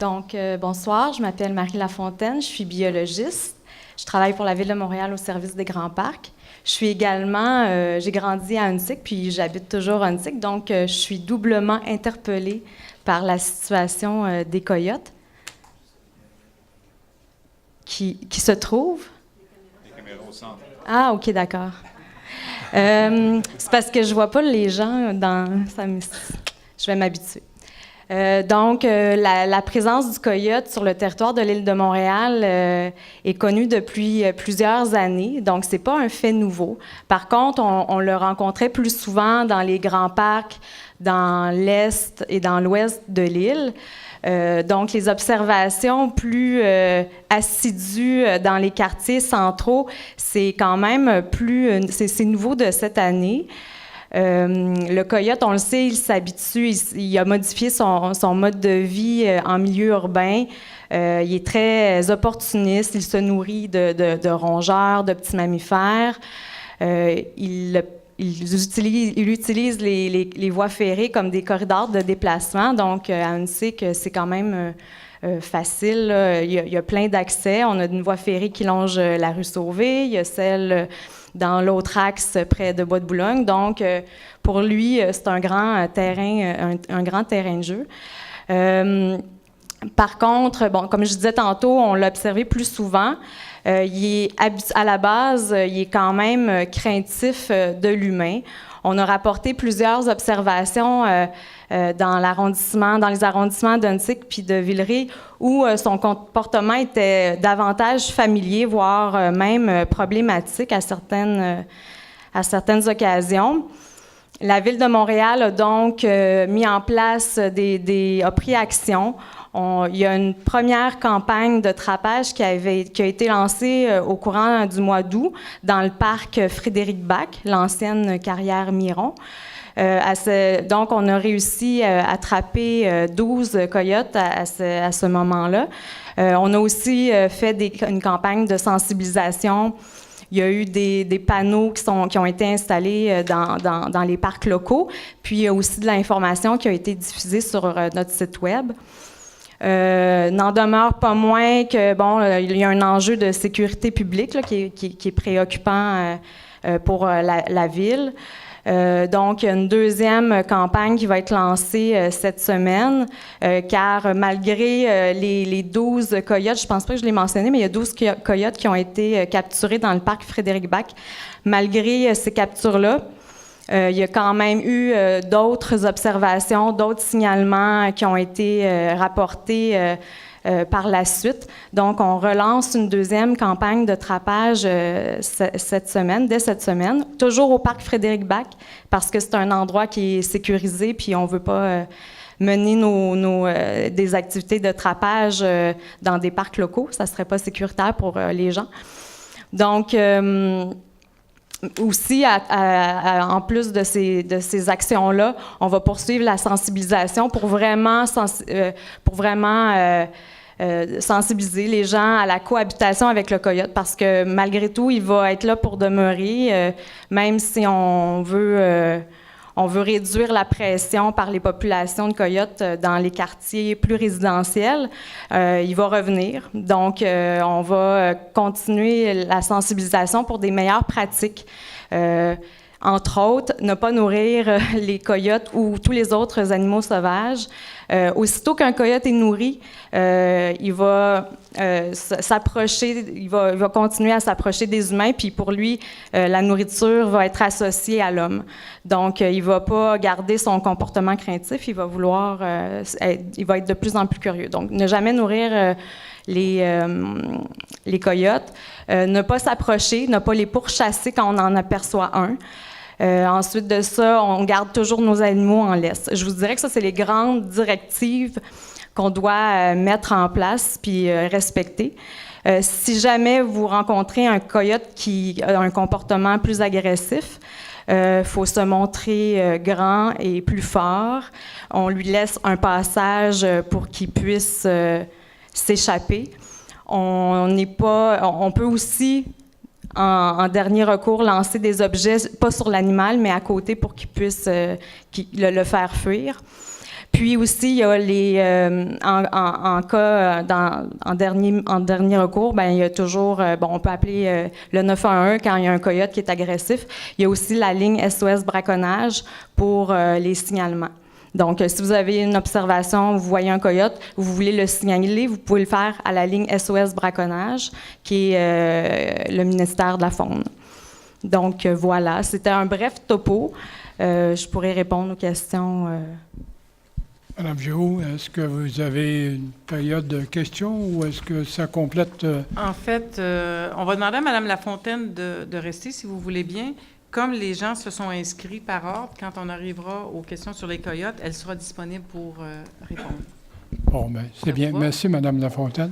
Donc, bonsoir, je m'appelle Marie Lafontaine, je suis biologiste. Je travaille pour la Ville de Montréal au service des grands parcs. Je suis également, j'ai grandi à Huntsic, puis j'habite toujours à Huntsic, donc je suis doublement interpellée par la situation des coyotes qui se trouvent. Les caméras au centre. Ah, OK, d'accord. C'est parce que je vois pas les gens dans... je vais m'habituer. Donc, la présence du coyote sur le territoire de l'île de Montréal est connue depuis plusieurs années, donc c'est pas un fait nouveau. Par contre, on le rencontrait plus souvent dans les grands parcs, dans l'est et dans l'ouest de l'île. Donc, les observations plus assidues dans les quartiers centraux, c'est quand même c'est nouveau de cette année. Le coyote, on le sait, il s'habitue, il a modifié son mode de vie en milieu urbain. Il est très opportuniste, il se nourrit de rongeurs, de petits mammifères. Il utilise les voies ferrées comme des corridors de déplacement. Donc, on sait que c'est quand même facile. Là. Il y a plein d'accès. On a une voie ferrée qui longe la rue Sauvé. Il y a celle dans l'autre axe près de Bois-de-Boulogne. Donc, pour lui, c'est un grand terrain, un grand terrain de jeu. Par contre, bon, comme je disais tantôt, on l'a observé plus souvent. À la base, il est quand même craintif de l'humain. On a rapporté plusieurs observations dans les arrondissements d'Huntsic puis de Villeray où son comportement était davantage familier, voire même problématique à certaines occasions. La Ville de Montréal a donc mis en place a pris action. Il y a une première campagne de trapage qui a été lancée au courant du mois d'août dans le parc Frédéric-Bach, l'ancienne carrière Miron. Donc, on a réussi à attraper 12 coyotes à ce moment-là. On a aussi fait une campagne de sensibilisation. Il y a eu des panneaux qui ont été installés dans les parcs locaux. Puis, il y a aussi de l'information qui a été diffusée sur notre site Web. N'en demeure pas moins que, il y a un enjeu de sécurité publique là, qui est préoccupant pour la Ville. Donc, il y a une deuxième campagne qui va être lancée cette semaine, car malgré les 12 coyotes, je ne pense pas que je l'ai mentionné, mais il y a 12 coyotes qui ont été capturés dans le parc Frédéric-Bach. Malgré ces captures-là, il y a quand même eu d'autres observations, d'autres signalements qui ont été rapportés par la suite. Donc, on relance une deuxième campagne de trapage dès cette semaine, toujours au parc Frédéric-Bach, parce que c'est un endroit qui est sécurisé, puis on ne veut pas mener des activités de trapage dans des parcs locaux. Ça ne serait pas sécuritaire pour les gens. Donc, aussi, en plus de ces actions-là, on va poursuivre la sensibilisation pour vraiment sensibiliser les gens à la cohabitation avec le coyote, parce que malgré tout, il va être là pour demeurer, même si on veut réduire la pression par les populations de coyotes dans les quartiers plus résidentiels, il va revenir. Donc, on va continuer la sensibilisation pour des meilleures pratiques. Entre autres, ne pas nourrir les coyotes ou tous les autres animaux sauvages. Aussitôt qu'un coyote est nourri, il va s'approcher, il va continuer à s'approcher des humains, puis pour lui, la nourriture va être associée à l'homme. Donc, il ne va pas garder son comportement craintif, il va être de plus en plus curieux. Donc, ne jamais nourrir les coyotes, ne pas s'approcher, ne pas les pourchasser quand on en aperçoit un. Ensuite de ça, on garde toujours nos animaux en laisse. Je vous dirais que ça, c'est les grandes directives qu'on doit mettre en place puis respecter. Si jamais vous rencontrez un coyote qui a un comportement plus agressif, faut se montrer grand et plus fort. On lui laisse un passage pour qu'il puisse s'échapper. On peut aussi, en dernier recours, lancer des objets, pas sur l'animal, mais à côté pour qu'il puisse le faire fuir. Puis aussi, il y a en cas, en dernier recours, ben il y a toujours, on peut appeler le 911 quand il y a un coyote qui est agressif. Il y a aussi la ligne SOS braconnage pour les signalements. Donc, si vous avez une observation, vous voyez un coyote, vous voulez le signaler, vous pouvez le faire à la ligne SOS braconnage, qui est le ministère de la Faune. Donc, voilà, c'était un bref topo. Je pourrais répondre aux questions. Madame Giroux, est-ce que vous avez une période de questions ou est-ce que ça complète? En fait, on va demander à Mme Lafontaine de rester, si vous voulez bien. Comme les gens se sont inscrits par ordre, quand on arrivera aux questions sur les coyotes, elle sera disponible pour répondre. Bon, bien, c'est bien. Merci, Madame Lafontaine.